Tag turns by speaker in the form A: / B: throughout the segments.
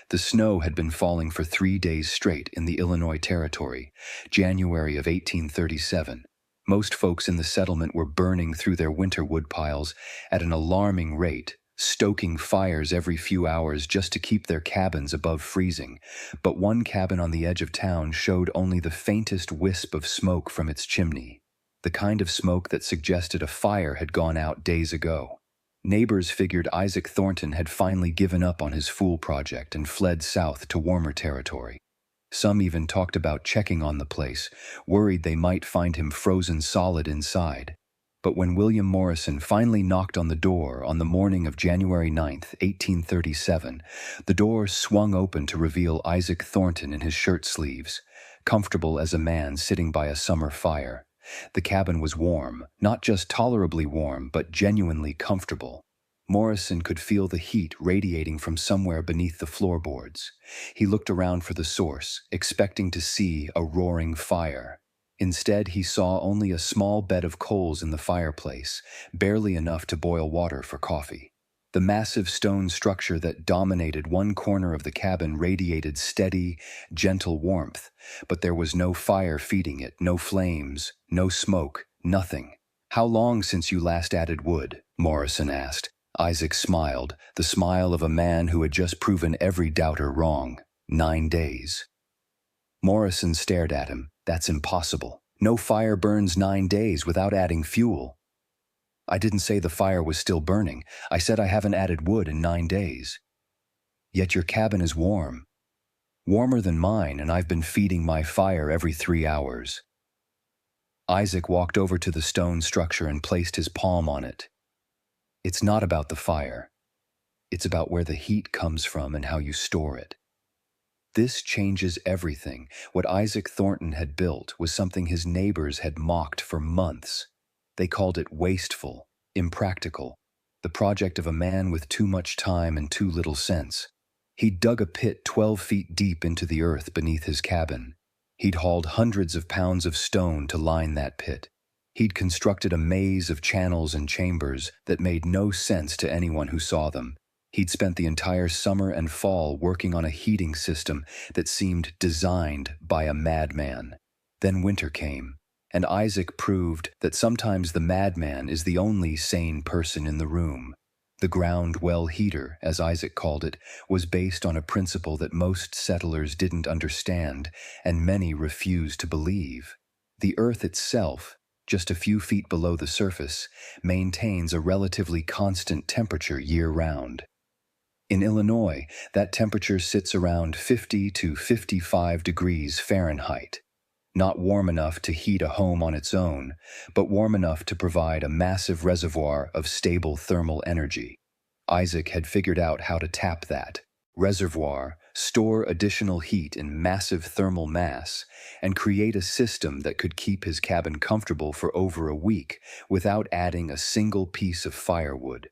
A: The snow had been falling for 3 days straight in the Illinois Territory, January of 1837. Most folks in the settlement were burning through their winter wood piles at an alarming rate, stoking fires every few hours just to keep their cabins above freezing. But one cabin on the edge of town showed only the faintest wisp of smoke from its chimney, the kind of smoke that suggested a fire had gone out days ago. Neighbors figured Isaac Thornton had finally given up on his fool project and fled south to warmer territory. Some even talked about checking on the place, worried they might find him frozen solid inside. But when William Morrison finally knocked on the door on the morning of January 9th, 1837, the door swung open to reveal Isaac Thornton in his shirt sleeves, comfortable as a man sitting by a summer fire. The cabin was warm, not just tolerably warm, but genuinely comfortable. Morrison could feel the heat radiating from somewhere beneath the floorboards. He looked around for the source, expecting to see a roaring fire. Instead, he saw only a small bed of coals in the fireplace, barely enough to boil water for coffee. The massive stone structure that dominated one corner of the cabin radiated steady, gentle warmth, but there was no fire feeding it, no flames, no smoke, nothing. "How long since you last added wood?" Morrison asked. Isaac smiled, the smile of a man who had just proven every doubter wrong. 9 days. Morrison stared at him. "That's impossible. No fire burns 9 days without adding fuel." "I didn't say the fire was still burning. I said I haven't added wood in 9 days. Yet your cabin is warm. Warmer than mine, and I've been feeding my fire every 3 hours. Isaac walked over to the stone structure and placed his palm on it. "It's not about the fire. It's about where the heat comes from and how you store it." This changes everything. What Isaac Thornton had built was something his neighbors had mocked for months. They called it wasteful, impractical, the project of a man with too much time and too little sense. He'd dug a pit 12 feet deep into the earth beneath his cabin. He'd hauled hundreds of pounds of stone to line that pit. He'd constructed a maze of channels and chambers that made no sense to anyone who saw them. He'd spent the entire summer and fall working on a heating system that seemed designed by a madman. Then winter came, and Isaac proved that sometimes the madman is the only sane person in the room. The ground well heater, as Isaac called it, was based on a principle that most settlers didn't understand and many refused to believe. The earth itself, just a few feet below the surface, maintains a relatively constant temperature year-round. In Illinois, that temperature sits around 50 to 55 degrees Fahrenheit. Not warm enough to heat a home on its own, but warm enough to provide a massive reservoir of stable thermal energy. Isaac had figured out how to tap that reservoir, store additional heat in massive thermal mass, and create a system that could keep his cabin comfortable for over a week without adding a single piece of firewood.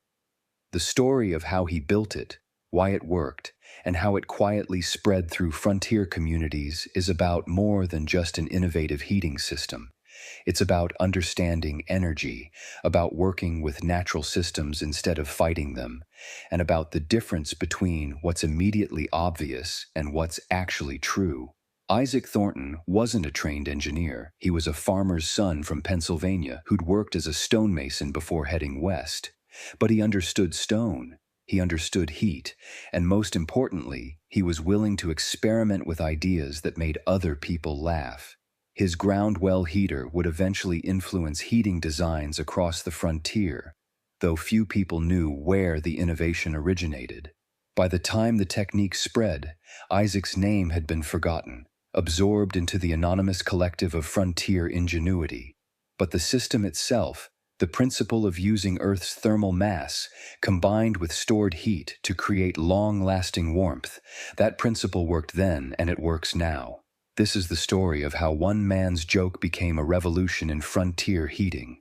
A: The story of how he built it, why it worked, and how it quietly spread through frontier communities is about more than just an innovative heating system. It's about understanding energy, about working with natural systems instead of fighting them, and about the difference between what's immediately obvious and what's actually true. Isaac Thornton wasn't a trained engineer. He was a farmer's son from Pennsylvania who'd worked as a stonemason before heading west. But he understood stone. He understood heat, and most importantly, he was willing to experiment with ideas that made other people laugh. His ground well heater would eventually influence heating designs across the frontier, though few people knew where the innovation originated. By the time the technique spread, Isaac's name had been forgotten, absorbed into the anonymous collective of frontier ingenuity. But the system itself, the principle of using Earth's thermal mass, combined with stored heat to create long-lasting warmth, that principle worked then and it works now. This is the story of how one man's joke became a revolution in frontier heating.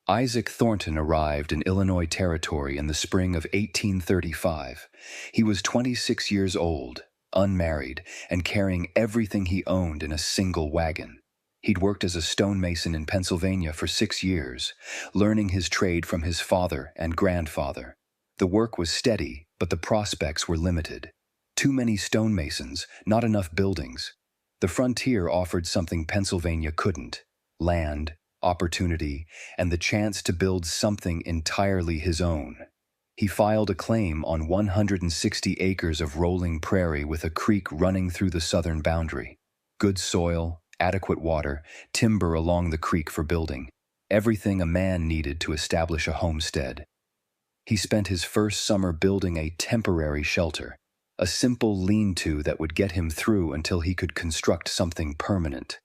A: Isaac Thornton arrived in Illinois Territory in the spring of 1835. He was 26 years old, unmarried, and carrying everything he owned in a single wagon. He'd worked as a stonemason in Pennsylvania for 6 years, learning his trade from his father and grandfather. The work was steady, but the prospects were limited. Too many stonemasons, not enough buildings. The frontier offered something Pennsylvania couldn't: land, opportunity, and the chance to build something entirely his own. He filed a claim on 160 acres of rolling prairie with a creek running through the southern boundary. Good soil, adequate water, timber along the creek for building. Everything a man needed to establish a homestead. He spent his first summer building a temporary shelter, a simple lean-to that would get him through until he could construct something permanent.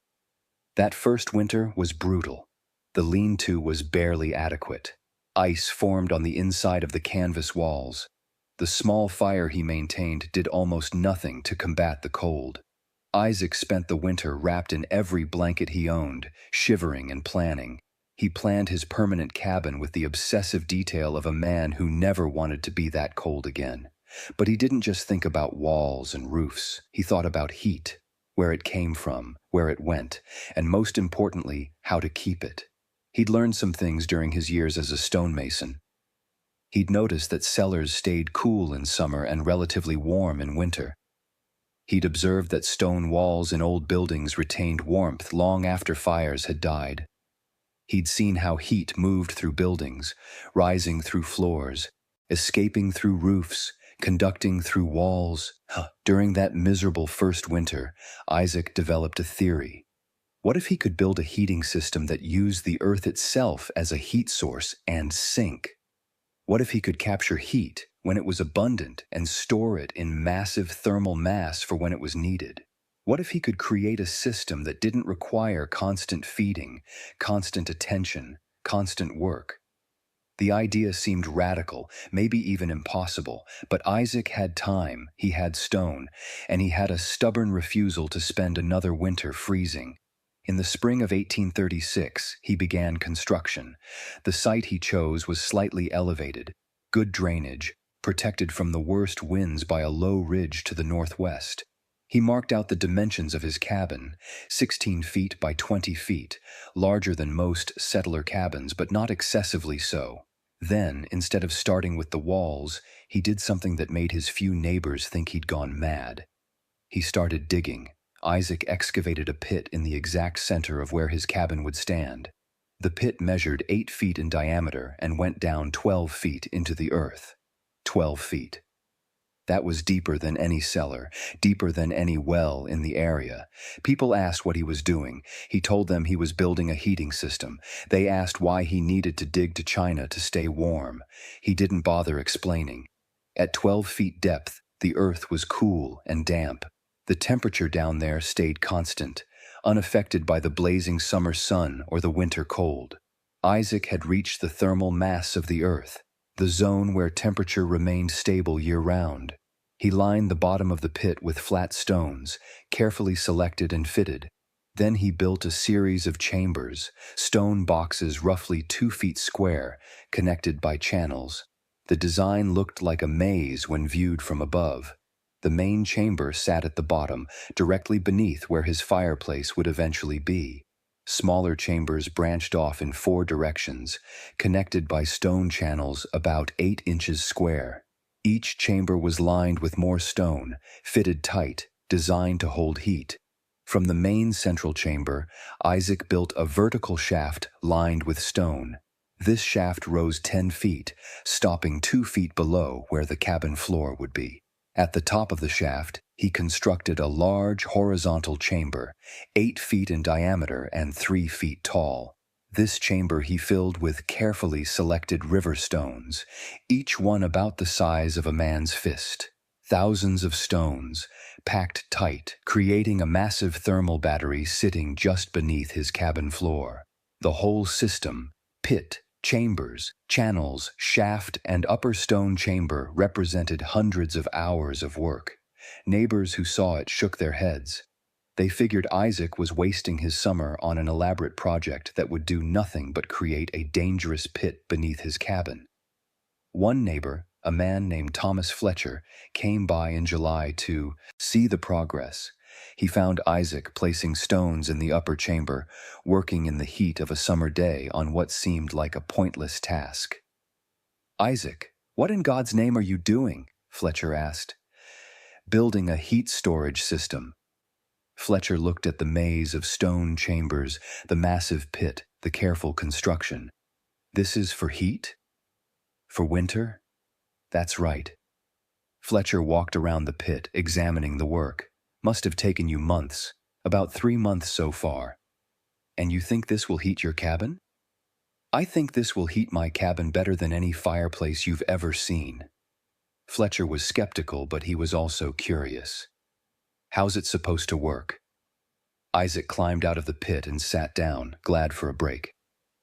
A: That first winter was brutal. The lean-to was barely adequate. Ice formed on the inside of the canvas walls. The small fire he maintained did almost nothing to combat the cold. Isaac spent the winter wrapped in every blanket he owned, shivering and planning. He planned his permanent cabin with the obsessive detail of a man who never wanted to be that cold again. But he didn't just think about walls and roofs. He thought about heat, where it came from, where it went, and most importantly, how to keep it. He'd learned some things during his years as a stonemason. He'd noticed that cellars stayed cool in summer and relatively warm in winter. He'd observed that stone walls in old buildings retained warmth long after fires had died. He'd seen how heat moved through buildings, rising through floors, escaping through roofs, conducting through walls. During that miserable first winter, Isaac developed a theory. What if he could build a heating system that used the earth itself as a heat source and sink? What if he could capture heat when it was abundant and store it in massive thermal mass for when it was needed? What if he could create a system that didn't require constant feeding, constant attention, constant work? The idea seemed radical, maybe even impossible, but Isaac had time, he had stone, and he had a stubborn refusal to spend another winter freezing. In the spring of 1836, he began construction. The site he chose was slightly elevated, good drainage, protected from the worst winds by a low ridge to the northwest. He marked out the dimensions of his cabin, 16 feet by 20 feet, larger than most settler cabins, but not excessively so. Then, instead of starting with the walls, he did something that made his few neighbors think he'd gone mad. He started digging. Isaac excavated a pit in the exact center of where his cabin would stand. The pit measured 8 feet in diameter and went down 12 feet into the earth. 12 feet. That was deeper than any cellar, deeper than any well in the area. People asked what he was doing. He told them he was building a heating system. They asked why he needed to dig to China to stay warm. He didn't bother explaining. At 12 feet depth, the earth was cool and damp. The temperature down there stayed constant, unaffected by the blazing summer sun or the winter cold. Isaac had reached the thermal mass of the earth, the zone where temperature remained stable year-round. He lined the bottom of the pit with flat stones, carefully selected and fitted. Then he built a series of chambers, stone boxes roughly 2 feet square, connected by channels. The design looked like a maze when viewed from above. The main chamber sat at the bottom, directly beneath where his fireplace would eventually be. Smaller chambers branched off in 4 directions, connected by stone channels about 8 inches square. Each chamber was lined with more stone, fitted tight, designed to hold heat. From the main central chamber, Isaac built a vertical shaft lined with stone. This shaft rose 10 feet, stopping 2 feet below where the cabin floor would be. At the top of the shaft, he constructed a large horizontal chamber, 8 feet in diameter and 3 feet tall. This chamber he filled with carefully selected river stones, each one about the size of a man's fist. Thousands of stones, packed tight, creating a massive thermal battery sitting just beneath his cabin floor. The whole system, pit, chambers, channels, shaft, and upper stone chamber represented hundreds of hours of work. Neighbors who saw it shook their heads. They figured Isaac was wasting his summer on an elaborate project that would do nothing but create a dangerous pit beneath his cabin. One neighbor, a man named Thomas Fletcher, came by in July to see the progress. He found Isaac placing stones in the upper chamber, working in the heat of a summer day on what seemed like a pointless task. "Isaac, what in God's name are you doing?" Fletcher asked. building a heat storage system. Fletcher looked at the maze of stone chambers, the massive pit, the careful construction. This is for heat? For winter? That's right. Fletcher walked around the pit, examining the work. Must have taken you months, about 3 months so far. And you think this will heat your cabin? I think this will heat my cabin better than any fireplace you've ever seen. Fletcher was skeptical, but he was also curious. How's it supposed to work? Isaac climbed out of the pit and sat down, glad for a break.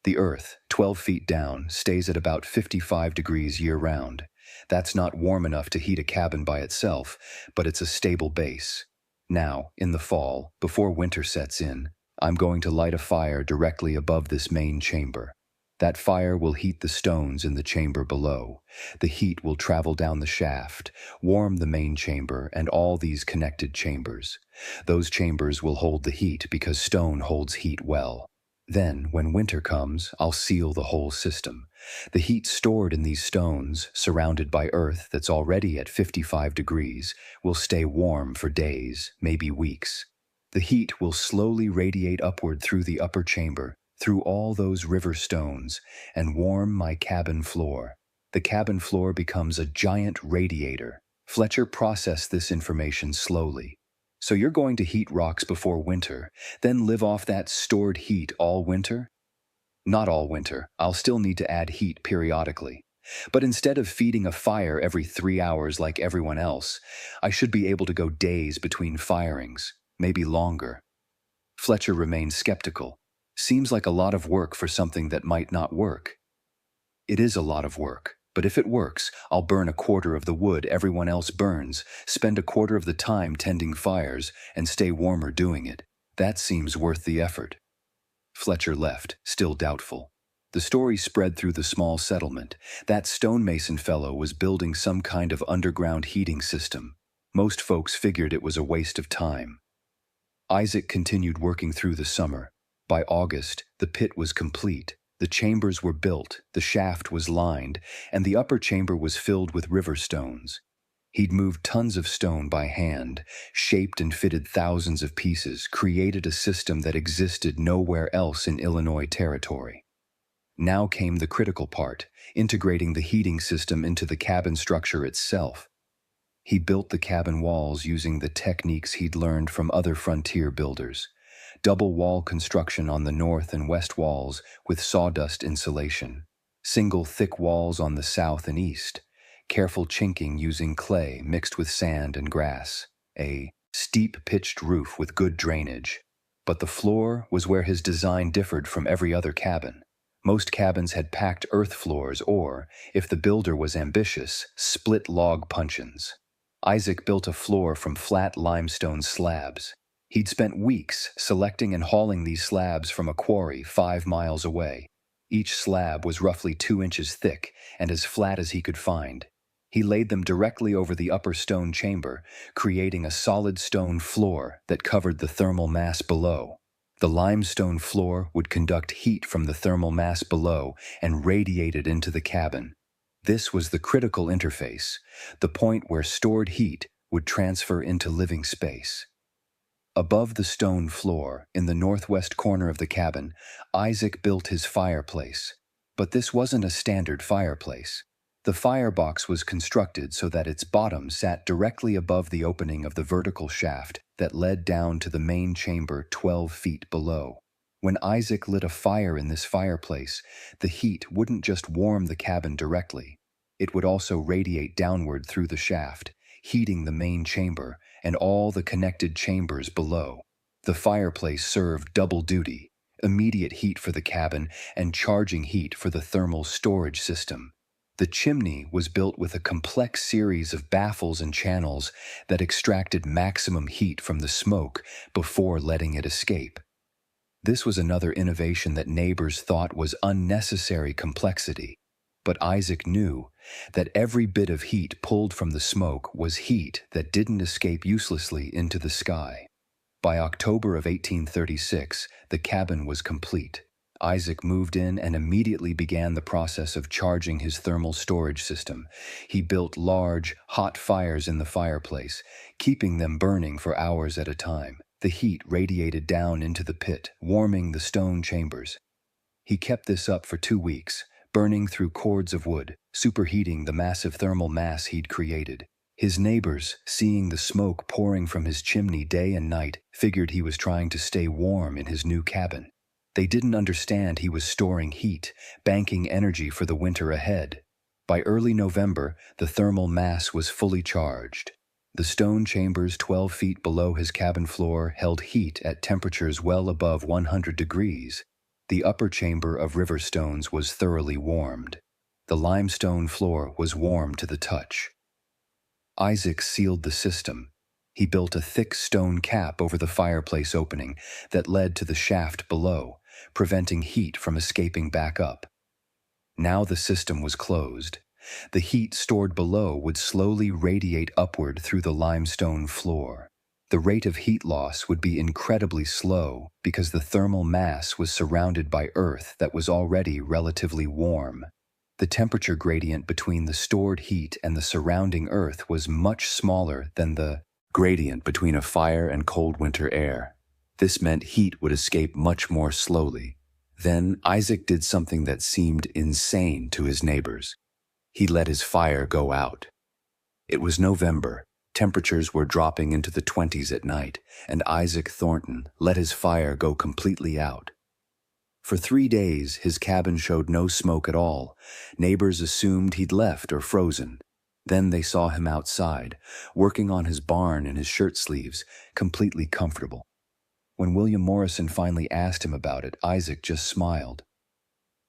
A: The earth, 12 feet down, stays at about 55 degrees year-round. That's not warm enough to heat a cabin by itself, but it's a stable base. Now, in the fall, before winter sets in, I'm going to light a fire directly above this main chamber. That fire will heat the stones in the chamber below. The heat will travel down the shaft, warm the main chamber and all these connected chambers. Those chambers will hold the heat because stone holds heat well. Then, when winter comes, I'll seal the whole system. The heat stored in these stones, surrounded by earth that's already at 55 degrees, will stay warm for days, maybe weeks. The heat will slowly radiate upward through the upper chamber, through all those river stones, and warm my cabin floor. The cabin floor becomes a giant radiator. Fletcher processed this information slowly. So you're going to heat rocks before winter, then live off that stored heat all winter? Not all winter. I'll still need to add heat periodically. But instead of feeding a fire every 3 hours like everyone else, I should be able to go days between firings, maybe longer. Fletcher remained skeptical. Seems like a lot of work for something that might not work. It is a lot of work, but if it works, I'll burn a quarter of the wood everyone else burns, spend a quarter of the time tending fires, and stay warmer doing it. That seems worth the effort. Fletcher left, still doubtful. The story spread through the small settlement. That stonemason fellow was building some kind of underground heating system. Most folks figured it was a waste of time. Isaac continued working through the summer. By August, the pit was complete. The chambers were built, the shaft was lined, and the upper chamber was filled with river stones. He'd moved tons of stone by hand, shaped and fitted thousands of pieces, created a system that existed nowhere else in Illinois territory. Now came the critical part, integrating the heating system into the cabin structure itself. He built the cabin walls using the techniques he'd learned from other frontier builders. Double wall construction on the north and west walls with sawdust insulation. Single thick walls on the south and east. Careful chinking using clay mixed with sand and grass. A steep pitched roof with good drainage. But the floor was where his design differed from every other cabin. Most cabins had packed earth floors or, if the builder was ambitious, split log puncheons. Isaac built a floor from flat limestone slabs. He'd spent weeks selecting and hauling these slabs from a quarry 5 miles away. Each slab was roughly 2 inches thick and as flat as he could find. He laid them directly over the upper stone chamber, creating a solid stone floor that covered the thermal mass below. The limestone floor would conduct heat from the thermal mass below and radiate it into the cabin. This was the critical interface, the point where stored heat would transfer into living space. Above the stone floor, in the northwest corner of the cabin, Isaac built his fireplace. But this wasn't a standard fireplace. The firebox was constructed so that its bottom sat directly above the opening of the vertical shaft that led down to the main chamber 12 feet below. When Isaac lit a fire in this fireplace, the heat wouldn't just warm the cabin directly. It would also radiate downward through the shaft, heating the main chamber and all the connected chambers below. The fireplace served double duty, immediate heat for the cabin and charging heat for the thermal storage system. The chimney was built with a complex series of baffles and channels that extracted maximum heat from the smoke before letting it escape. This was another innovation that neighbors thought was unnecessary complexity. But Isaac knew that every bit of heat pulled from the smoke was heat that didn't escape uselessly into the sky. By October of 1836, the cabin was complete. Isaac moved in and immediately began the process of charging his thermal storage system. He built large, hot fires in the fireplace, keeping them burning for hours at a time. The heat radiated down into the pit, warming the stone chambers. He kept this up for 2 weeks, burning through cords of wood, superheating the massive thermal mass he'd created. His neighbors, seeing the smoke pouring from his chimney day and night, figured he was trying to stay warm in his new cabin. They didn't understand he was storing heat, banking energy for the winter ahead. By early November, the thermal mass was fully charged. The stone chambers 12 feet below his cabin floor held heat at temperatures well above 100 degrees. The upper chamber of river stones was thoroughly warmed. The limestone floor was warm to the touch. Isaac sealed the system. He built a thick stone cap over the fireplace opening that led to the shaft below, preventing heat from escaping back up. Now the system was closed. The heat stored below would slowly radiate upward through the limestone floor. The rate of heat loss would be incredibly slow because the thermal mass was surrounded by earth that was already relatively warm. The temperature gradient between the stored heat and the surrounding earth was much smaller than the gradient between a fire and cold winter air. This meant heat would escape much more slowly. Then Isaac did something that seemed insane to his neighbors. He let his fire go out. It was November. Temperatures were dropping into the 20s at night, and Isaac Thornton let his fire go completely out. For 3 days, his cabin showed no smoke at all. Neighbors assumed he'd left or frozen. Then they saw him outside, working on his barn in his shirt sleeves, completely comfortable. When William Morrison finally asked him about it, Isaac just smiled.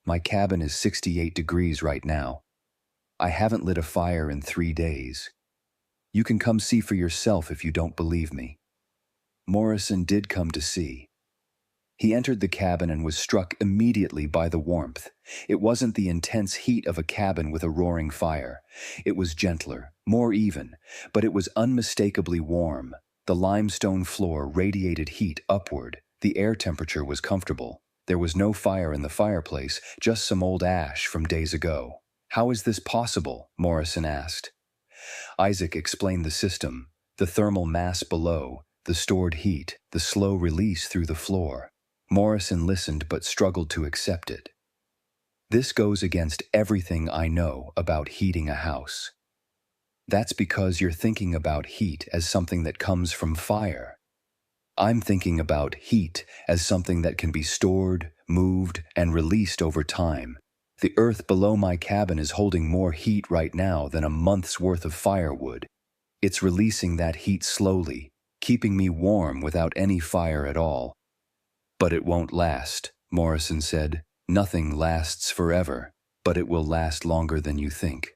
A: "My cabin is 68 degrees right now. I haven't lit a fire in 3 days. You can come see for yourself if you don't believe me." Morrison did come to see. He entered the cabin and was struck immediately by the warmth. It wasn't the intense heat of a cabin with a roaring fire. It was gentler, more even, but it was unmistakably warm. The limestone floor radiated heat upward. The air temperature was comfortable. There was no fire in the fireplace, just some old ash from days ago. "How is this possible?" Morrison asked. Isaac explained the system: the thermal mass below, the stored heat, the slow release through the floor. Morrison listened but struggled to accept it. "This goes against everything I know about heating a house." "That's because you're thinking about heat as something that comes from fire. I'm thinking about heat as something that can be stored, moved, and released over time. The earth below my cabin is holding more heat right now than a month's worth of firewood. It's releasing that heat slowly, keeping me warm without any fire at all." "But it won't last," Morrison said. "Nothing lasts forever, but it will last longer than you think."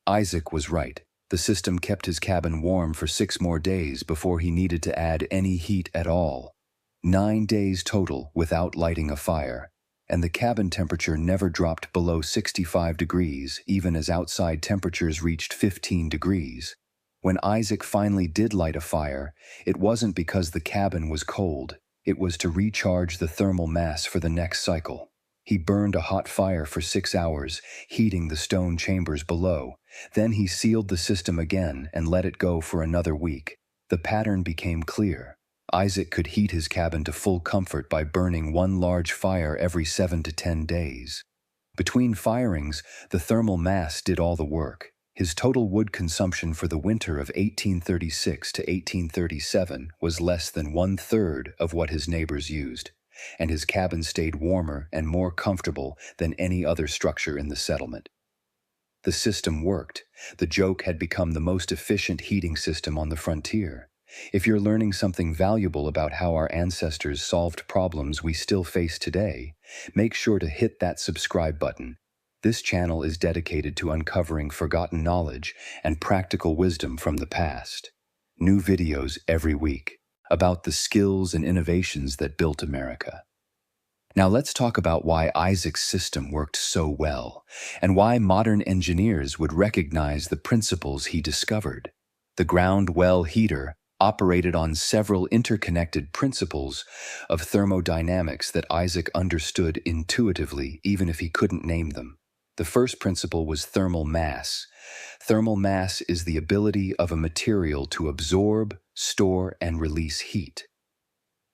A: Isaac was right. The system kept his cabin warm for 6 more days before he needed to add any heat at all. 9 days total without lighting a fire, and the cabin temperature never dropped below 65 degrees, even as outside temperatures reached 15 degrees. When Isaac finally did light a fire, it wasn't because the cabin was cold. It was to recharge the thermal mass for the next cycle. He burned a hot fire for 6 hours, heating the stone chambers below. Then he sealed the system again and let it go for another week. The pattern became clear. Isaac could heat his cabin to full comfort by burning one large fire every 7 to 10 days. Between firings, the thermal mass did all the work. His total wood consumption for the winter of 1836 to 1837 was less than 1/3 of what his neighbors used, and his cabin stayed warmer and more comfortable than any other structure in the settlement. The system worked. The joke had become the most efficient heating system on the frontier. If you're learning something valuable about how our ancestors solved problems we still face today, make sure to hit that subscribe button. This channel is dedicated to uncovering forgotten knowledge and practical wisdom from the past. New videos every week about the skills and innovations that built America. Now let's talk about why Isaac's system worked so well, and why modern engineers would recognize the principles he discovered. The ground well heater, operated on several interconnected principles of thermodynamics that Isaac understood intuitively, even if he couldn't name them. The first principle was thermal mass. Thermal mass is the ability of a material to absorb, store, and release heat.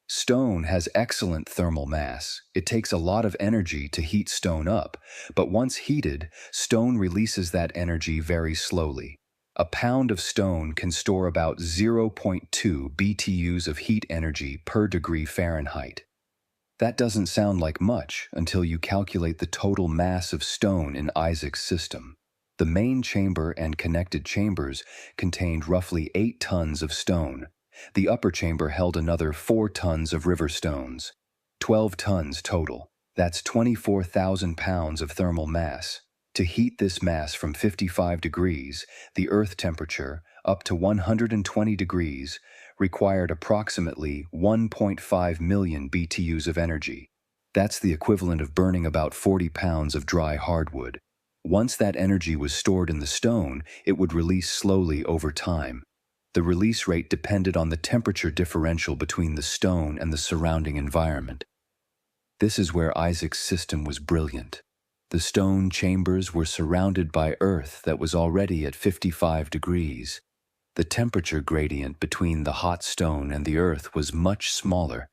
A: Stone has excellent thermal mass. It takes a lot of energy to heat stone up, but once heated, stone releases that energy very slowly. A pound of stone can store about 0.2 BTUs of heat energy per degree Fahrenheit. That doesn't sound like much until you calculate the total mass of stone in Isaac's system. The main chamber and connected chambers contained roughly 8 tons of stone. The upper chamber held another 4 tons of river stones. 12 tons total. That's 24,000 pounds of thermal mass. To heat this mass from 55 degrees, the earth temperature, up to 120 degrees, required approximately 1.5 million BTUs of energy. That's the equivalent of burning about 40 pounds of dry hardwood. Once that energy was stored in the stone, it would release slowly over time. The release rate depended on the temperature differential between the stone and the surrounding environment. This is where Isaac's system was brilliant. The stone chambers were surrounded by earth that was already at 55 degrees. The temperature gradient between the hot stone and the earth was much smaller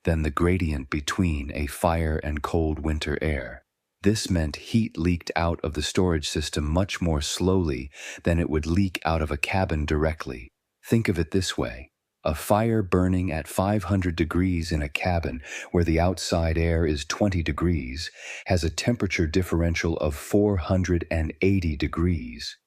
A: than the gradient between a fire and cold winter air. This meant heat leaked out of the storage system much more slowly than it would leak out of a cabin directly. Think of it this way. A fire burning at 500 degrees in a cabin where the outside air is 20 degrees has a temperature differential of 480 degrees.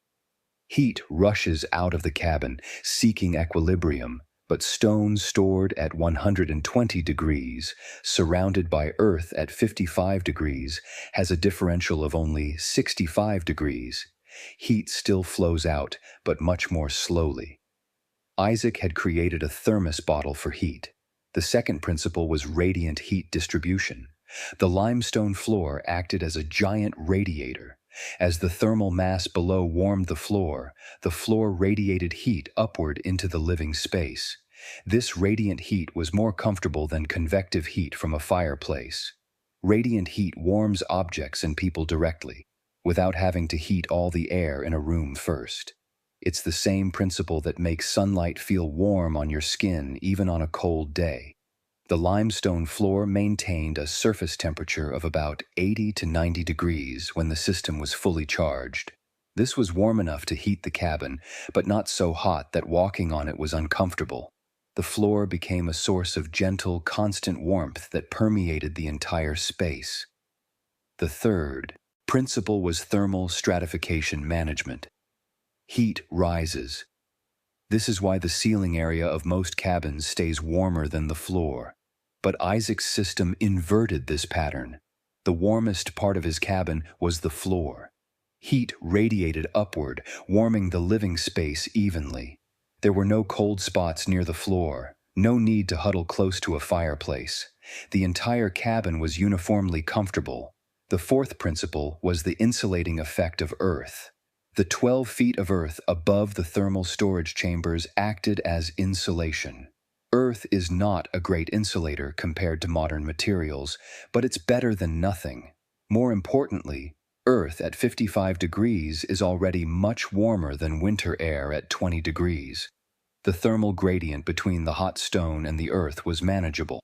A: Heat rushes out of the cabin, seeking equilibrium, but stone stored at 120 degrees, surrounded by earth at 55 degrees, has a differential of only 65 degrees. Heat still flows out, but much more slowly. Isaac had created a thermos bottle for heat. The second principle was radiant heat distribution. The limestone floor acted as a giant radiator. As the thermal mass below warmed the floor radiated heat upward into the living space. This radiant heat was more comfortable than convective heat from a fireplace. Radiant heat warms objects and people directly, without having to heat all the air in a room first. It's the same principle that makes sunlight feel warm on your skin even on a cold day. The limestone floor maintained a surface temperature of about 80 to 90 degrees when the system was fully charged. This was warm enough to heat the cabin, but not so hot that walking on it was uncomfortable. The floor became a source of gentle, constant warmth that permeated the entire space. The third principle was thermal stratification management. Heat rises. This is why the ceiling area of most cabins stays warmer than the floor. But Isaac's system inverted this pattern. The warmest part of his cabin was the floor. Heat radiated upward, warming the living space evenly. There were no cold spots near the floor, no need to huddle close to a fireplace. The entire cabin was uniformly comfortable. The fourth principle was the insulating effect of earth. The 12 feet of earth above the thermal storage chambers acted as insulation. Earth is not a great insulator compared to modern materials, but it's better than nothing. More importantly, earth at 55 degrees is already much warmer than winter air at 20 degrees. The thermal gradient between the hot stone and the earth was manageable.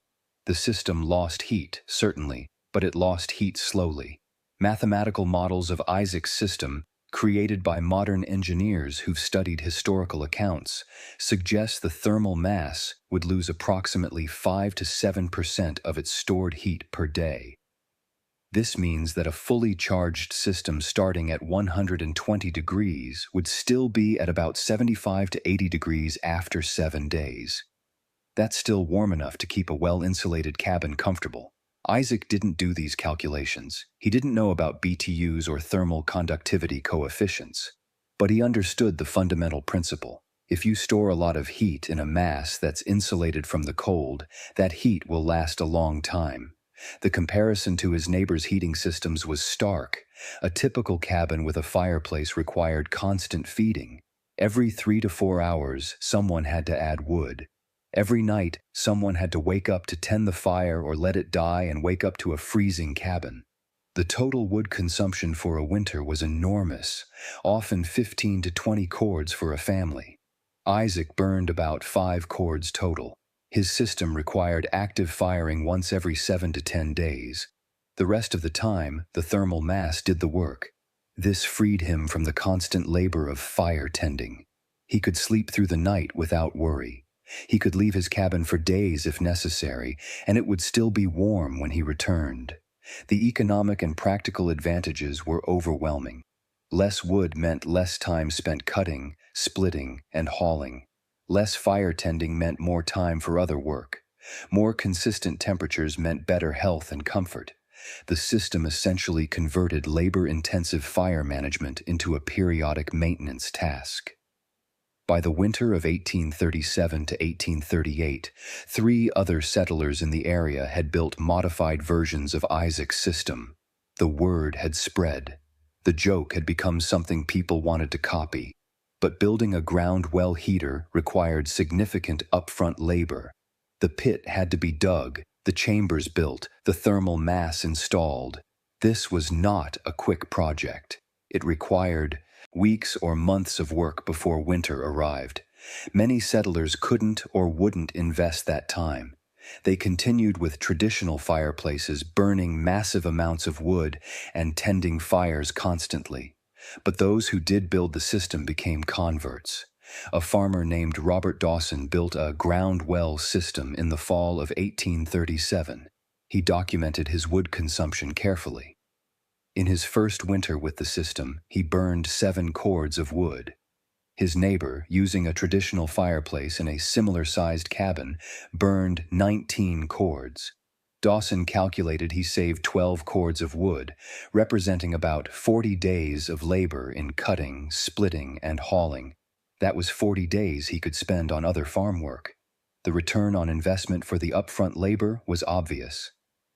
A: The system lost heat, certainly, but it lost heat slowly. Mathematical models of Isaac's system, created by modern engineers who've studied historical accounts, suggest the thermal mass would lose approximately 5 to 7% of its stored heat per day. This means that a fully charged system starting at 120 degrees would still be at about 75 to 80 degrees after 7 days. That's still warm enough to keep a well-insulated cabin comfortable. Isaac didn't do these calculations. He didn't know about BTUs or thermal conductivity coefficients. But he understood the fundamental principle. If you store a lot of heat in a mass that's insulated from the cold, that heat will last a long time. The comparison to his neighbor's heating systems was stark. A typical cabin with a fireplace required constant feeding. Every 3 to 4 hours, someone had to add wood. Every night, someone had to wake up to tend the fire or let it die and wake up to a freezing cabin. The total wood consumption for a winter was enormous, often 15 to 20 cords for a family. Isaac burned about 5 cords total. His system required active firing once every 7 to 10 days. The rest of the time, the thermal mass did the work. This freed him from the constant labor of fire tending. He could sleep through the night without worry. He could leave his cabin for days if necessary, and it would still be warm when he returned. The economic and practical advantages were overwhelming. Less wood meant less time spent cutting, splitting, and hauling. Less fire tending meant more time for other work. More consistent temperatures meant better health and comfort. The system essentially converted labor-intensive fire management into a periodic maintenance task. By the winter of 1837 to 1838, 3 other settlers in the area had built modified versions of Isaac's system. The word had spread. The joke had become something people wanted to copy. But building a ground well heater required significant upfront labor. The pit had to be dug, the chambers built, the thermal mass installed. This was not a quick project. It required weeks or months of work before winter arrived. Many settlers couldn't or wouldn't invest that time. They continued with traditional fireplaces, burning massive amounts of wood and tending fires constantly. But those who did build the system became converts. A farmer named Robert Dawson built a ground well system in the fall of 1837. He documented his wood consumption carefully. In his first winter with the system, he burned 7 cords of wood. His neighbor, using a traditional fireplace in a similar-sized cabin, burned 19 cords. Dawson calculated he saved 12 cords of wood, representing about 40 days of labor in cutting, splitting, and hauling. That was 40 days he could spend on other farm work. The return on investment for the upfront labor was obvious.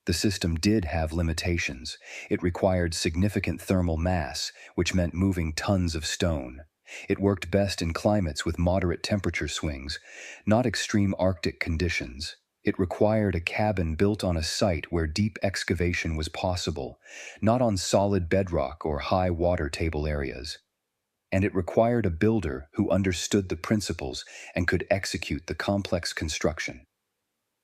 A: The system did have limitations. It required significant thermal mass, which meant moving tons of stone. It worked best in climates with moderate temperature swings, not extreme Arctic conditions. It required a cabin built on a site where deep excavation was possible, not on solid bedrock or high water table areas. And it required a builder who understood the principles and could execute the complex construction.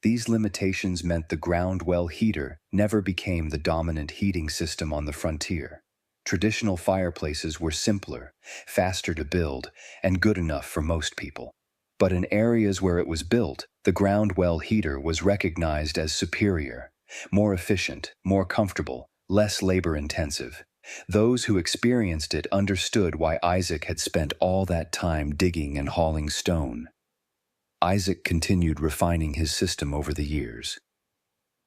A: These limitations meant the ground well heater never became the dominant heating system on the frontier. Traditional fireplaces were simpler, faster to build, and good enough for most people. But in areas where it was built, the ground well heater was recognized as superior, more efficient, more comfortable, less labor-intensive. Those who experienced it understood why Isaac had spent all that time digging and hauling stone. Isaac continued refining his system over the years.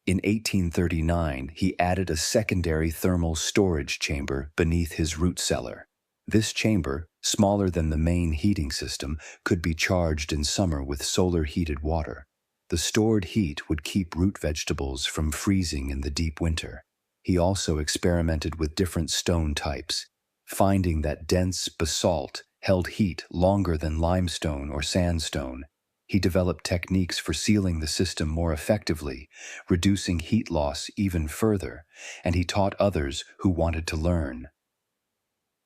A: In 1839, he added a secondary thermal storage chamber beneath his root cellar. This chamber, smaller than the main heating system, could be charged in summer with solar-heated water. The stored heat would keep root vegetables from freezing in the deep winter. He also experimented with different stone types, finding that dense basalt held heat longer than limestone or sandstone. He developed techniques for sealing the system more effectively, reducing heat loss even further, and he taught others who wanted to learn.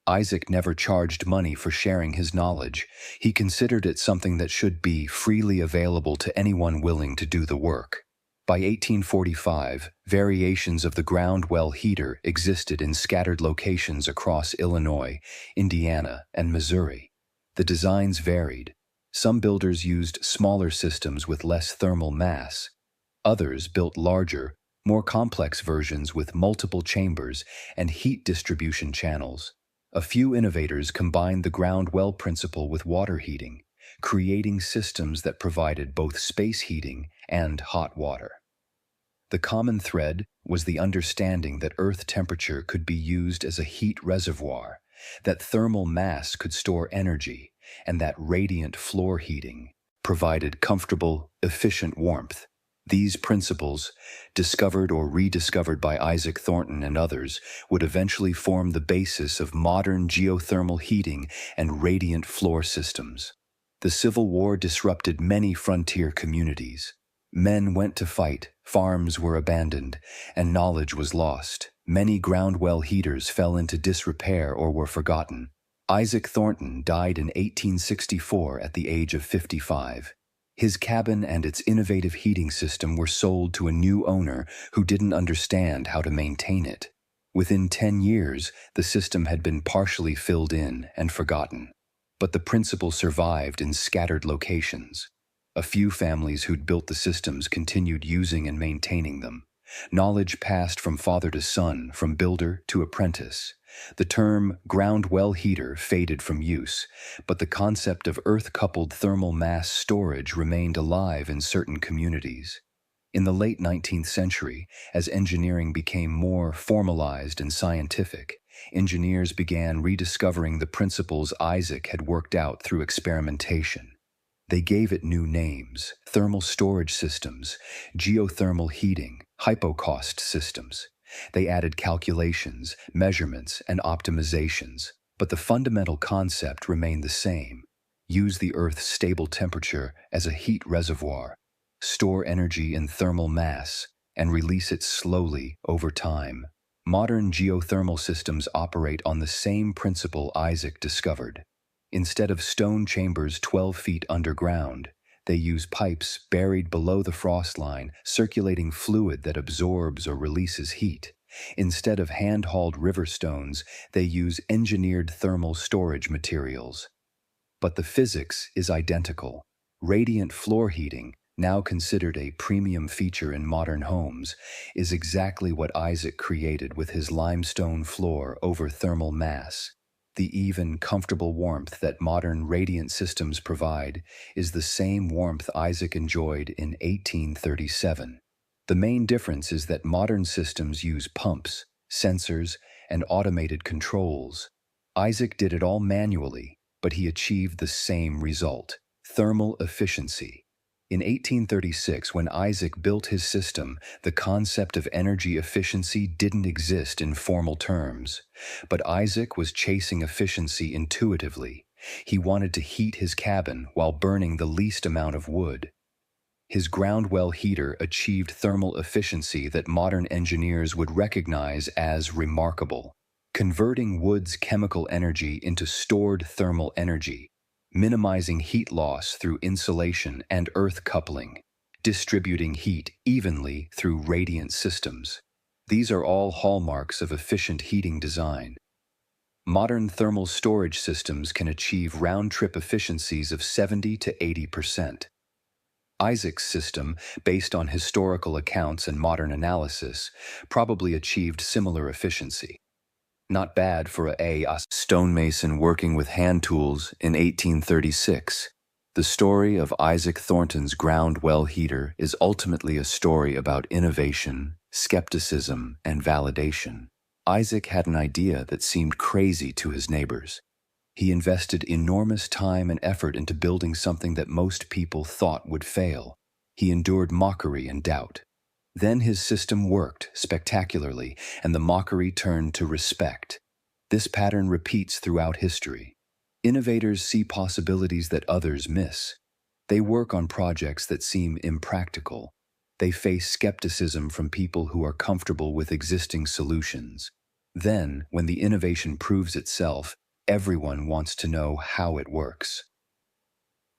A: Isaac never charged money for sharing his knowledge. He considered it something that should be freely available to anyone willing to do the work. By 1845, variations of the ground well heater existed in scattered locations across Illinois, Indiana, and Missouri. The designs varied. Some builders used smaller systems with less thermal mass. Others built larger, more complex versions with multiple chambers and heat distribution channels. A few innovators combined the ground well principle with water heating, creating systems that provided both space heating and hot water. The common thread was the understanding that earth temperature could be used as a heat reservoir, that thermal mass could store energy, and that radiant floor heating provided comfortable, efficient warmth. These principles, discovered or rediscovered by Isaac Thornton and others, would eventually form the basis of modern geothermal heating and radiant floor systems. The Civil War disrupted many frontier communities. Men went to fight, farms were abandoned, and knowledge was lost. Many ground well heaters fell into disrepair or were forgotten. Isaac Thornton died in 1864 at the age of 55. His cabin and its innovative heating system were sold to a new owner who didn't understand how to maintain it. Within 10 years, the system had been partially filled in and forgotten. But the principle survived in scattered locations. A few families who'd built the systems continued using and maintaining them. Knowledge passed from father to son, from builder to apprentice. The term ground well heater faded from use, but the concept of earth-coupled thermal mass storage remained alive in certain communities. In the late 19th century, as engineering became more formalized and scientific, engineers began rediscovering the principles Isaac had worked out through experimentation. They gave it new names: thermal storage systems, geothermal heating, hypocaust systems. They added calculations, measurements, and optimizations, but the fundamental concept remained the same. Use the Earth's stable temperature as a heat reservoir, store energy in thermal mass, and release it slowly over time. Modern geothermal systems operate on the same principle Isaac discovered. Instead of stone chambers 12 feet underground, they use pipes buried below the frost line, circulating fluid that absorbs or releases heat. Instead of hand-hauled river stones, they use engineered thermal storage materials. But the physics is identical. Radiant floor heating, now considered a premium feature in modern homes, is exactly what Isaac created with his limestone floor over thermal mass. The even, comfortable warmth that modern radiant systems provide is the same warmth Isaac enjoyed in 1837. The main difference is that modern systems use pumps, sensors, and automated controls. Isaac did it all manually, but he achieved the same result: thermal efficiency. In 1836, when Isaac built his system, the concept of energy efficiency didn't exist in formal terms. But Isaac was chasing efficiency intuitively. He wanted to heat his cabin while burning the least amount of wood. His ground well heater achieved thermal efficiency that modern engineers would recognize as remarkable, converting wood's chemical energy into stored thermal energy, minimizing heat loss through insulation and earth coupling, distributing heat evenly through radiant systems. These are all hallmarks of efficient heating design. Modern thermal storage systems can achieve round-trip efficiencies of 70 to 80%. Isaac's system, based on historical accounts and modern analysis, probably achieved similar efficiency. Not bad for a stonemason working with hand tools in 1836. The story of Isaac Thornton's ground well heater is ultimately a story about innovation, skepticism, and validation. Isaac had an idea that seemed crazy to his neighbors. He invested enormous time and effort into building something that most people thought would fail. He endured mockery and doubt. Then his system worked spectacularly, and the mockery turned to respect. This pattern repeats throughout history. Innovators see possibilities that others miss. They work on projects that seem impractical. They face skepticism from people who are comfortable with existing solutions. Then, when the innovation proves itself, everyone wants to know how it works.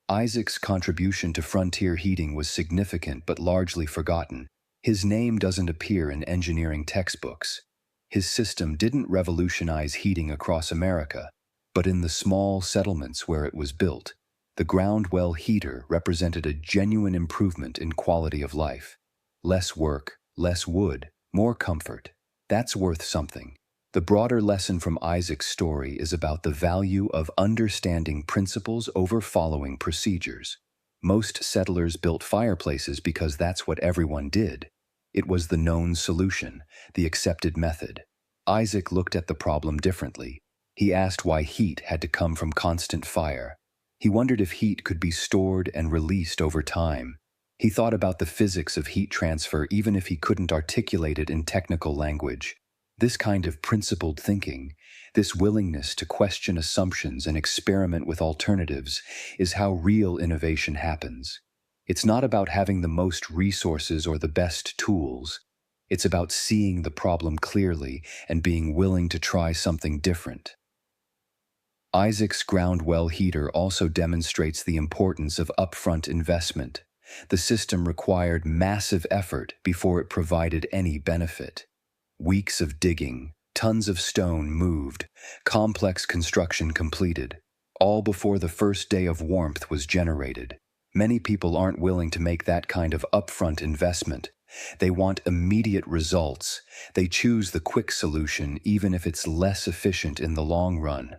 A: Isaac's contribution to frontier heating was significant but largely forgotten. His name doesn't appear in engineering textbooks. His system didn't revolutionize heating across America, but in the small settlements where it was built, the ground well heater represented a genuine improvement in quality of life. Less work, less wood, more comfort. That's worth something. The broader lesson from Isaac's story is about the value of understanding principles over following procedures. Most settlers built fireplaces because that's what everyone did. It was the known solution, the accepted method. Isaac looked at the problem differently. He asked why heat had to come from constant fire. He wondered if heat could be stored and released over time. He thought about the physics of heat transfer even if he couldn't articulate it in technical language. This kind of principled thinking, this willingness to question assumptions and experiment with alternatives, is how real innovation happens. It's not about having the most resources or the best tools. It's about seeing the problem clearly and being willing to try something different. Isaac's ground well heater also demonstrates the importance of upfront investment. The system required massive effort before it provided any benefit. Weeks of digging, tons of stone moved, complex construction completed, all before the first day of warmth was generated. Many people aren't willing to make that kind of upfront investment. They want immediate results. They choose the quick solution even if it's less efficient in the long run.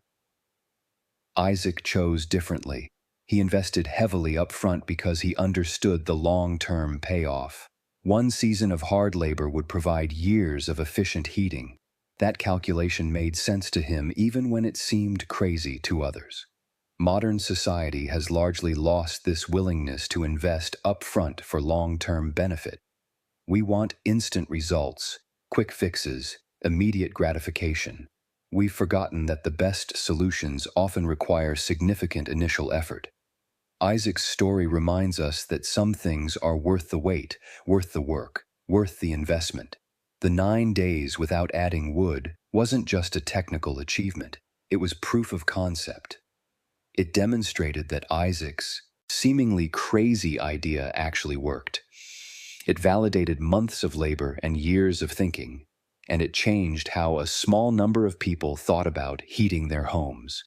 A: Isaac chose differently. He invested heavily up front because he understood the long-term payoff. One season of hard labor would provide years of efficient heating. That calculation made sense to him even when it seemed crazy to others. Modern society has largely lost this willingness to invest up front for long-term benefit. We want instant results, quick fixes, immediate gratification. We've forgotten that the best solutions often require significant initial effort. Isaac's story reminds us that some things are worth the wait, worth the work, worth the investment. The 9 days without adding wood wasn't just a technical achievement, it was proof of concept. It demonstrated that Isaac's seemingly crazy idea actually worked. It validated months of labor and years of thinking, and it changed how a small number of people thought about heating their homes.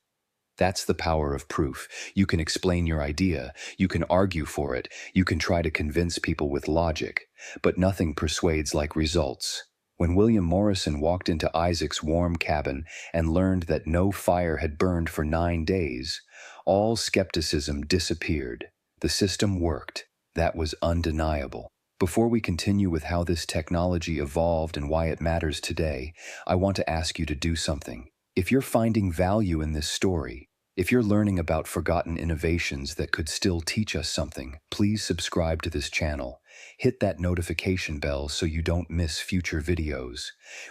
A: That's the power of proof. You can explain your idea, you can argue for it, you can try to convince people with logic, but nothing persuades like results. When William Morrison walked into Isaac's warm cabin and learned that no fire had burned for 9 days, all skepticism disappeared. The system worked. That was undeniable. Before we continue with how this technology evolved and why it matters today, I want to ask you to do something. If you're finding value in this story, if you're learning about forgotten innovations that could still teach us something, please subscribe to this channel. Hit that notification bell so you don't miss future videos.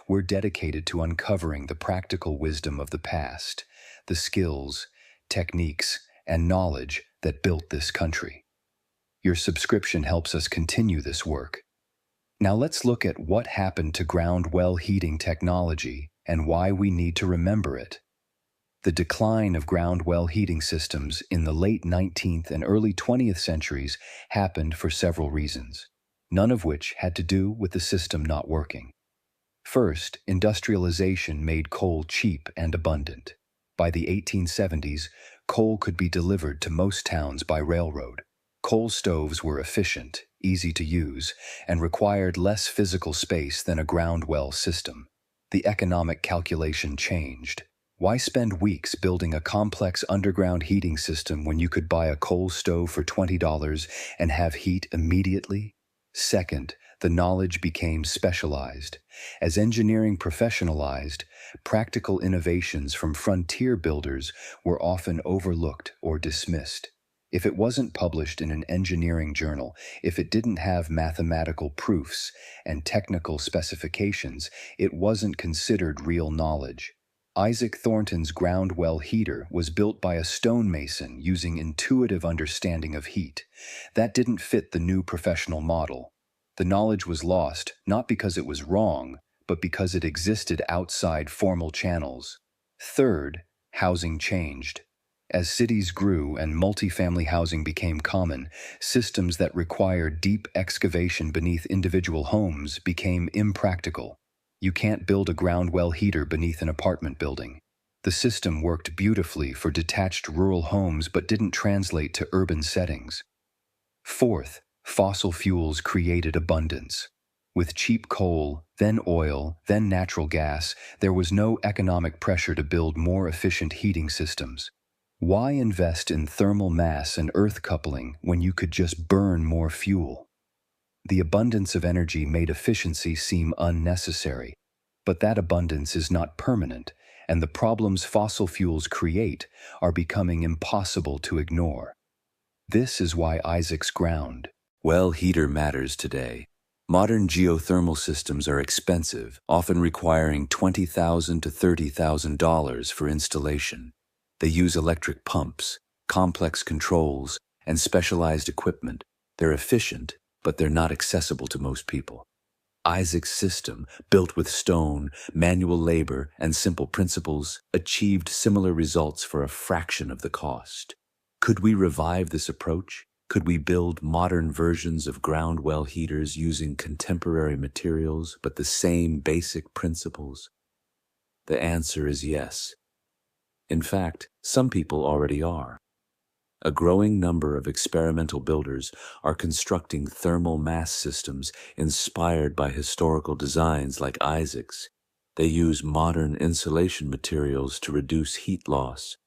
A: We're dedicated to uncovering the practical wisdom of the past, the skills, techniques, and knowledge that built this country. Your subscription helps us continue this work. Now let's look at what happened to ground well heating technology and why we need to remember it. The decline of ground well heating systems in the late 19th and early 20th centuries happened for several reasons, none of which had to do with the system not working. First, industrialization made coal cheap and abundant. By the 1870s, coal could be delivered to most towns by railroad. Coal stoves were efficient, easy to use, and required less physical space than a ground well system. The economic calculation changed. Why spend weeks building a complex underground heating system when you could buy a coal stove for $20 and have heat immediately? Second, the knowledge became specialized. As engineering professionalized, practical innovations from frontier builders were often overlooked or dismissed. If it wasn't published in an engineering journal, if it didn't have mathematical proofs and technical specifications, it wasn't considered real knowledge. Isaac Thornton's ground well heater was built by a stonemason using intuitive understanding of heat. That didn't fit the new professional model. The knowledge was lost, not because it was wrong, but because it existed outside formal channels. Third, housing changed. As cities grew and multifamily housing became common, systems that required deep excavation beneath individual homes became impractical. You can't build a ground well heater beneath an apartment building. The system worked beautifully for detached rural homes but didn't translate to urban settings. Fourth, fossil fuels created abundance. With cheap coal, then oil, then natural gas, there was no economic pressure to build more efficient heating systems. Why invest in thermal mass and earth coupling when you could just burn more fuel? The abundance of energy made efficiency seem unnecessary. But that abundance is not permanent, and the problems fossil fuels create are becoming impossible to ignore. This is why Isaac's ground Well, heater matters today. Modern geothermal systems are expensive, often requiring $20,000 to $30,000 for installation. They use electric pumps, complex controls, and specialized equipment. They're efficient, but they're not accessible to most people. Isaac's system, built with stone, manual labor, and simple principles, achieved similar results for a fraction of the cost. Could we revive this approach? Could we build modern versions of ground well heaters using contemporary materials but the same basic principles? The answer is yes. In fact, some people already are. A growing number of experimental builders are constructing thermal mass systems inspired by historical designs like Isaac's. They use modern insulation materials to reduce heat loss.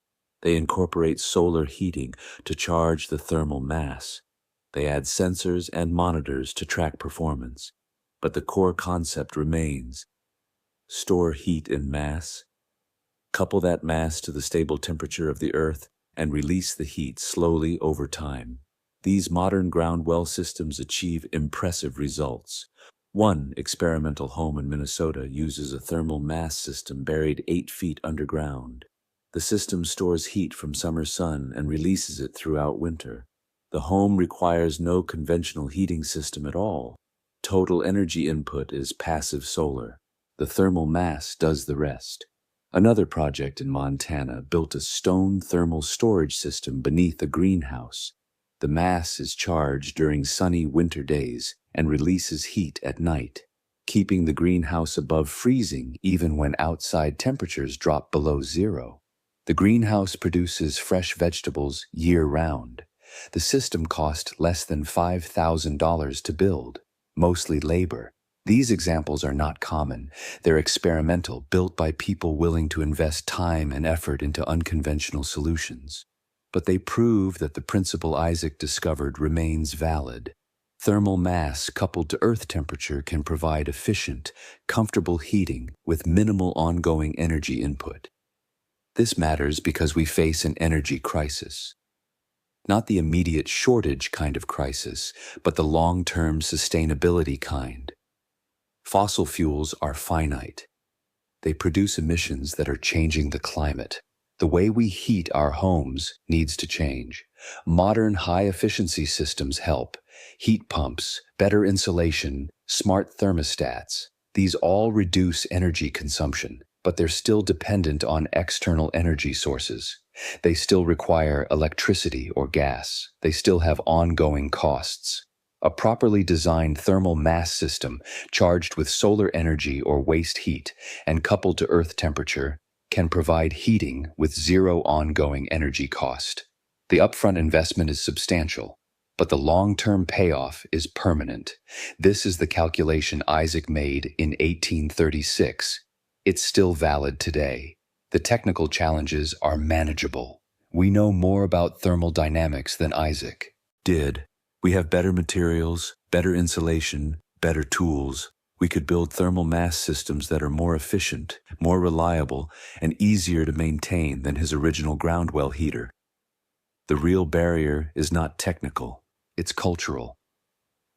A: They incorporate solar heating to charge the thermal mass. They add sensors and monitors to track performance. But the core concept remains. Store heat in mass, couple that mass to the stable temperature of the Earth, and release the heat slowly over time. These modern ground well systems achieve impressive results. One experimental home in Minnesota uses a thermal mass system buried 8 feet underground. The system stores heat from summer sun and releases it throughout winter. The home requires no conventional heating system at all. Total energy input is passive solar. The thermal mass does the rest. Another project in Montana built a stone thermal storage system beneath a greenhouse. The mass is charged during sunny winter days and releases heat at night, keeping the greenhouse above freezing even when outside temperatures drop below zero. The greenhouse produces fresh vegetables year-round. The system cost less than $5,000 to build, mostly labor. These examples are not common. They're experimental, built by people willing to invest time and effort into unconventional solutions. But they prove that the principle Isaac discovered remains valid. Thermal mass coupled to earth temperature can provide efficient, comfortable heating with minimal ongoing energy input. This matters because we face an energy crisis. Not the immediate shortage kind of crisis, but the long-term sustainability kind. Fossil fuels are finite. They produce emissions that are changing the climate. The way we heat our homes needs to change. Modern high-efficiency systems help. Heat pumps, better insulation, smart thermostats. These all reduce energy consumption, but they're still dependent on external energy sources. They still require electricity or gas. They still have ongoing costs. A properly designed thermal mass system, charged with solar energy or waste heat and coupled to earth temperature, can provide heating with zero ongoing energy cost. The upfront investment is substantial, but the long-term payoff is permanent. This is the calculation Isaac made in 1836. It's still valid today. The technical challenges are manageable. We know more about thermodynamics than Isaac did. We have better materials, better insulation, better tools. We could build thermal mass systems that are more efficient, more reliable, and easier to maintain than his original ground well heater. The real barrier is not technical, it's cultural.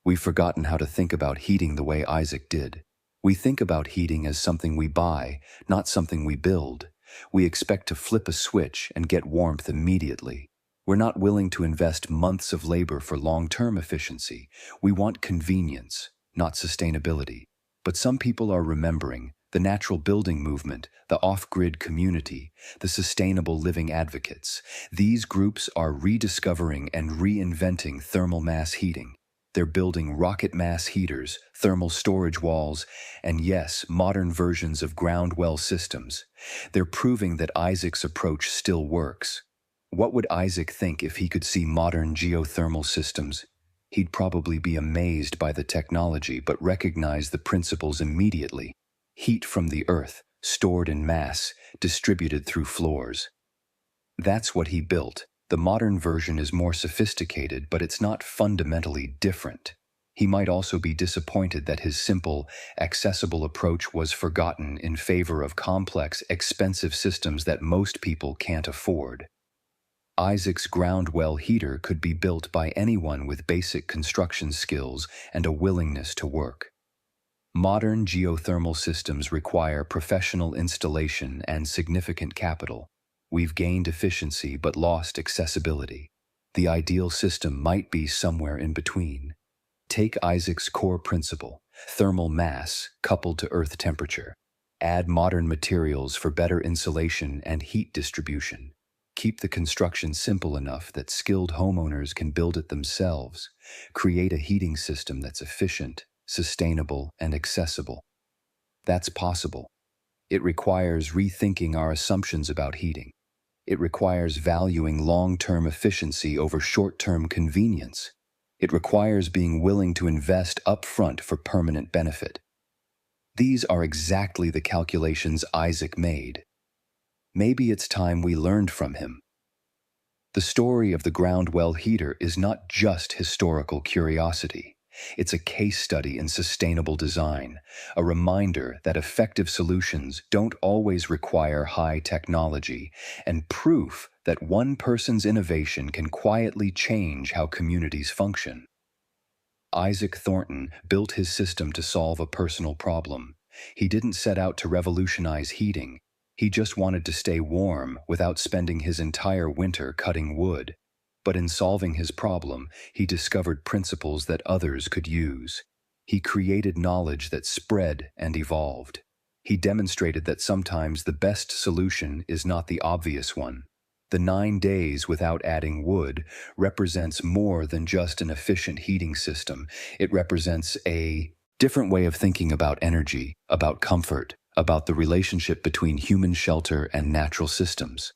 A: We've forgotten how to think about heating the way Isaac did. We think about heating as something we buy, not something we build. We expect to flip a switch and get warmth immediately. We're not willing to invest months of labor for long-term efficiency. We want convenience, not sustainability. But some people are remembering the natural building movement, the off-grid community, the sustainable living advocates. These groups are rediscovering and reinventing thermal mass heating. They're building rocket mass heaters, thermal storage walls, and yes, modern versions of ground well systems. They're proving that Isaac's approach still works. What would Isaac think if he could see modern geothermal systems? He'd probably be amazed by the technology but recognize the principles immediately. Heat from the earth, stored in mass, distributed through floors. That's what he built. The modern version is more sophisticated, but it's not fundamentally different. He might also be disappointed that his simple, accessible approach was forgotten in favor of complex, expensive systems that most people can't afford. Isaac's ground well heater could be built by anyone with basic construction skills and a willingness to work. Modern geothermal systems require professional installation and significant capital. We've gained efficiency but lost accessibility. The ideal system might be somewhere in between. Take Isaac's core principle, thermal mass coupled to earth temperature. Add modern materials for better insulation and heat distribution. Keep the construction simple enough that skilled homeowners can build it themselves. Create a heating system that's efficient, sustainable, and accessible. That's possible. It requires rethinking our assumptions about heating. It requires valuing long-term efficiency over short-term convenience. It requires being willing to invest upfront for permanent benefit. These are exactly the calculations Isaac made. Maybe it's time we learned from him. The story of the ground well heater is not just historical curiosity. It's a case study in sustainable design, a reminder that effective solutions don't always require high technology, and proof that one person's innovation can quietly change how communities function. Isaac Thornton built his system to solve a personal problem. He didn't set out to revolutionize heating. He just wanted to stay warm without spending his entire winter cutting wood. But in solving his problem, he discovered principles that others could use. He created knowledge that spread and evolved. He demonstrated that sometimes the best solution is not the obvious one. The 9 days without adding wood represents more than just an efficient heating system. It represents a different way of thinking about energy, about comfort, about the relationship between human shelter and natural systems.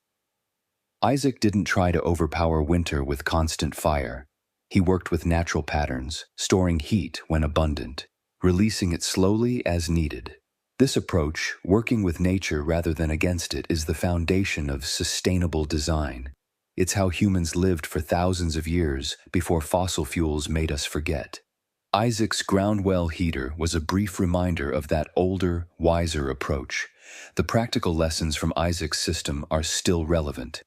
A: Isaac didn't try to overpower winter with constant fire. He worked with natural patterns, storing heat when abundant, releasing it slowly as needed. This approach, working with nature rather than against it, is the foundation of sustainable design. It's how humans lived for thousands of years before fossil fuels made us forget. Isaac's ground well heater was a brief reminder of that older, wiser approach. The practical lessons from Isaac's system are still relevant.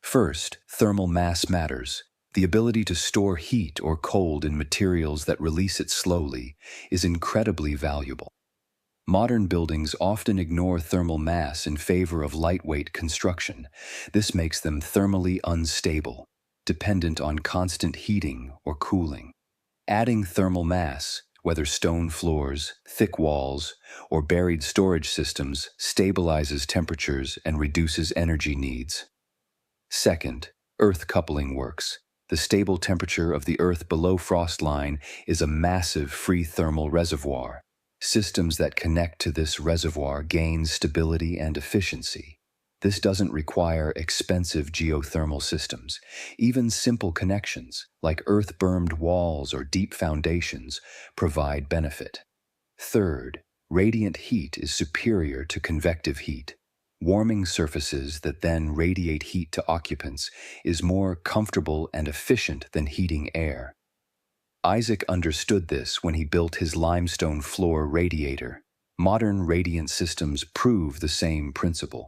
A: First, thermal mass matters. The ability to store heat or cold in materials that release it slowly is incredibly valuable. Modern buildings often ignore thermal mass in favor of lightweight construction. This makes them thermally unstable, dependent on constant heating or cooling. Adding thermal mass, whether stone floors, thick walls, or buried storage systems, stabilizes temperatures and reduces energy needs. Second, earth coupling works. The stable temperature of the earth below frost line is a massive free thermal reservoir. Systems that connect to this reservoir gain stability and efficiency. This doesn't require expensive geothermal systems. Even simple connections, like earth-bermed walls or deep foundations, provide benefit. Third, radiant heat is superior to convective heat. Warming surfaces that then radiate heat to occupants is more comfortable and efficient than heating air. Isaac understood this when he built his limestone floor radiator. Modern radiant systems prove the same principle.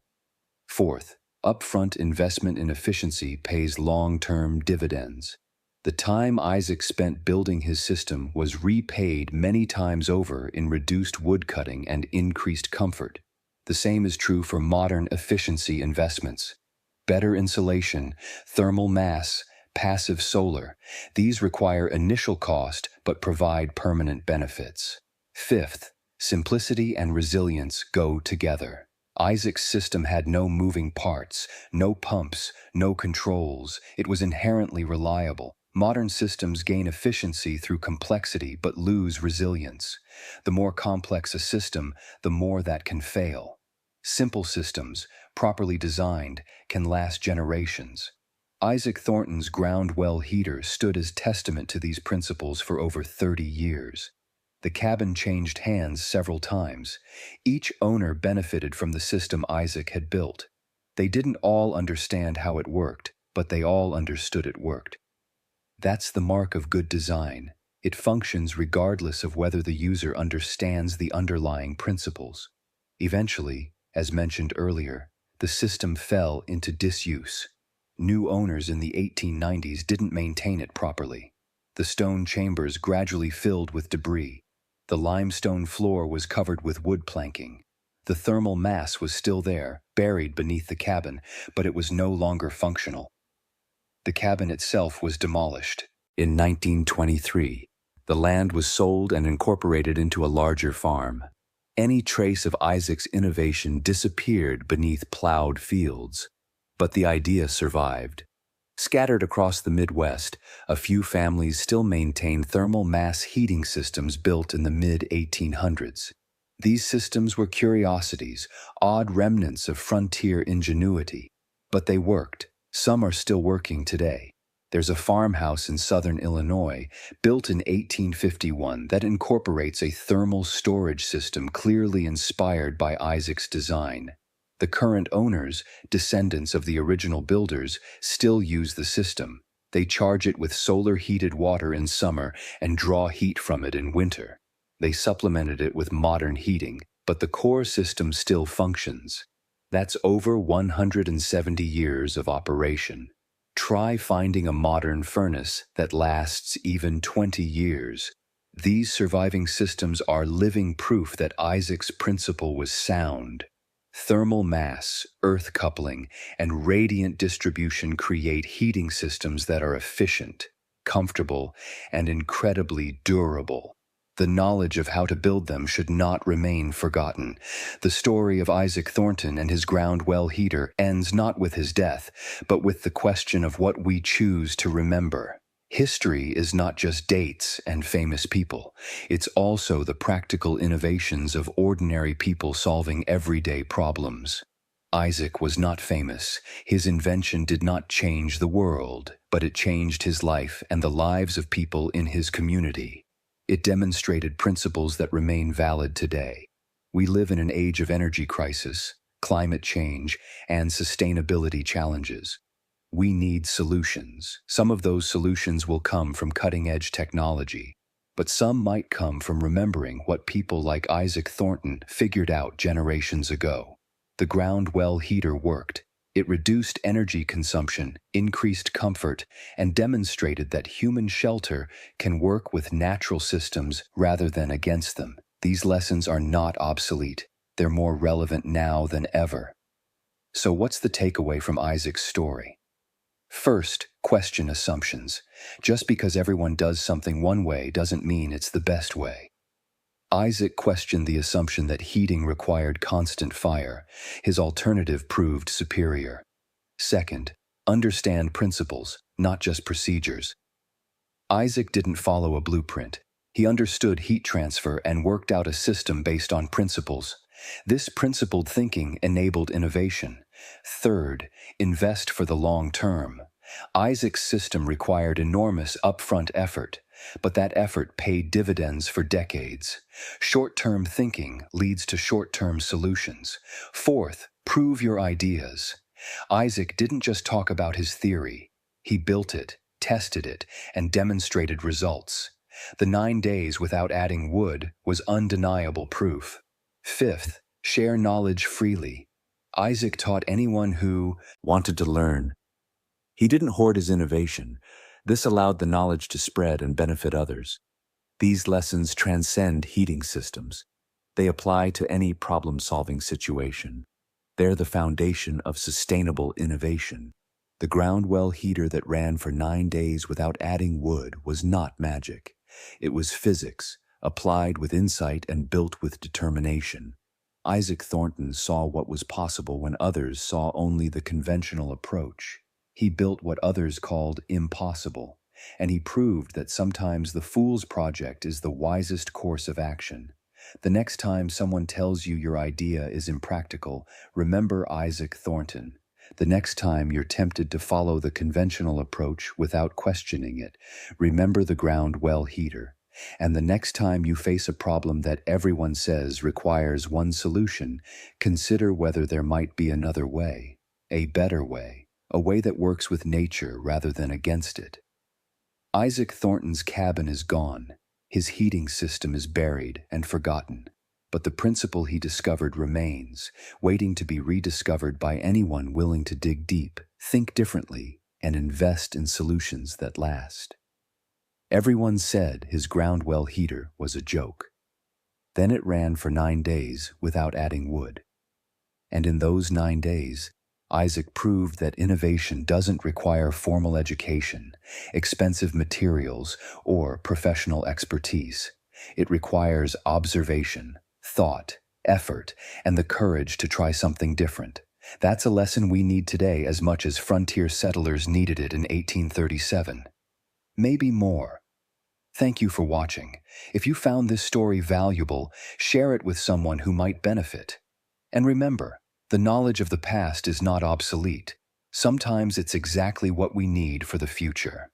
A: Fourth, upfront investment in efficiency pays long-term dividends. The time Isaac spent building his system was repaid many times over in reduced wood cutting and increased comfort. The same is true for modern efficiency investments. Better insulation, thermal mass, passive solar. These require initial cost but provide permanent benefits. Fifth, simplicity and resilience go together. Isaac's system had no moving parts, no pumps, no controls. It was inherently reliable. Modern systems gain efficiency through complexity but lose resilience. The more complex a system, the more that can fail. Simple systems, properly designed, can last generations. Isaac Thornton's ground well heater stood as testament to these principles for over 30 years. The cabin changed hands several times. Each owner benefited from the system Isaac had built. They didn't all understand how it worked, but they all understood it worked. That's the mark of good design. It functions regardless of whether the user understands the underlying principles. Eventually, as mentioned earlier, the system fell into disuse. New owners in the 1890s didn't maintain it properly. The stone chambers gradually filled with debris. The limestone floor was covered with wood planking. The thermal mass was still there, buried beneath the cabin, but it was no longer functional. The cabin itself was demolished. In 1923, the land was sold and incorporated into a larger farm. Any trace of Isaac's innovation disappeared beneath plowed fields, but the idea survived. Scattered across the Midwest, a few families still maintain thermal mass heating systems built in the mid-1800s. These systems were curiosities, odd remnants of frontier ingenuity, but they worked. Some are still working today. There's a farmhouse in southern Illinois, built in 1851, that incorporates a thermal storage system clearly inspired by Isaac's design. The current owners, descendants of the original builders, still use the system. They charge it with solar-heated water in summer and draw heat from it in winter. They supplemented it with modern heating, but the core system still functions. That's over 170 years of operation. Try finding a modern furnace that lasts even 20 years. These surviving systems are living proof that Isaac's principle was sound. Thermal mass, earth coupling, and radiant distribution create heating systems that are efficient, comfortable, and incredibly durable. The knowledge of how to build them should not remain forgotten. The story of Isaac Thornton and his ground well heater ends not with his death, but with the question of what we choose to remember. History is not just dates and famous people. It's also the practical innovations of ordinary people solving everyday problems. Isaac was not famous. His invention did not change the world, but it changed his life and the lives of people in his community. It demonstrated principles that remain valid today. We live in an age of energy crisis, climate change, and sustainability challenges. We need solutions. Some of those solutions will come from cutting-edge technology, but some might come from remembering what people like Isaac Thornton figured out generations ago. The ground well heater worked. It reduced energy consumption, increased comfort, and demonstrated that human shelter can work with natural systems rather than against them. These lessons are not obsolete. They're more relevant now than ever. So what's the takeaway from Isaac's story? First, question assumptions. Just because everyone does something one way doesn't mean it's the best way. Isaac questioned the assumption that heating required constant fire. His alternative proved superior. Second, understand principles, not just procedures. Isaac didn't follow a blueprint. He understood heat transfer and worked out a system based on principles. This principled thinking enabled innovation. Third, invest for the long term. Isaac's system required enormous upfront effort, but that effort paid dividends for decades. Short-term thinking leads to short-term solutions. Fourth, prove your ideas. Isaac didn't just talk about his theory. He built it, tested it, and demonstrated results. The 9 days without adding wood was undeniable proof. Fifth, share knowledge freely. Isaac taught anyone who wanted to learn. He didn't hoard his innovation. This allowed the knowledge to spread and benefit others. These lessons transcend heating systems. They apply to any problem-solving situation. They're the foundation of sustainable innovation. The ground well heater that ran for 9 days without adding wood was not magic. It was physics, applied with insight and built with determination. Isaac Thornton saw what was possible when others saw only the conventional approach. He built what others called impossible, and he proved that sometimes the fool's project is the wisest course of action. The next time someone tells you your idea is impractical, remember Isaac Thornton. The next time you're tempted to follow the conventional approach without questioning it, remember the ground well heater. And the next time you face a problem that everyone says requires one solution, consider whether there might be another way, a better way. A way that works with nature rather than against it. Isaac Thornton's cabin is gone. His heating system is buried and forgotten. But the principle he discovered remains, waiting to be rediscovered by anyone willing to dig deep, think differently, and invest in solutions that last. Everyone said his ground well heater was a joke. Then it ran for 9 days without adding wood. And in those 9 days, Isaac proved that innovation doesn't require formal education, expensive materials, or professional expertise. It requires observation, thought, effort, and the courage to try something different. That's a lesson we need today as much as frontier settlers needed it in 1837. Maybe more. Thank you for watching. If you found this story valuable, share it with someone who might benefit. And remember, the knowledge of the past is not obsolete. Sometimes it's exactly what we need for the future.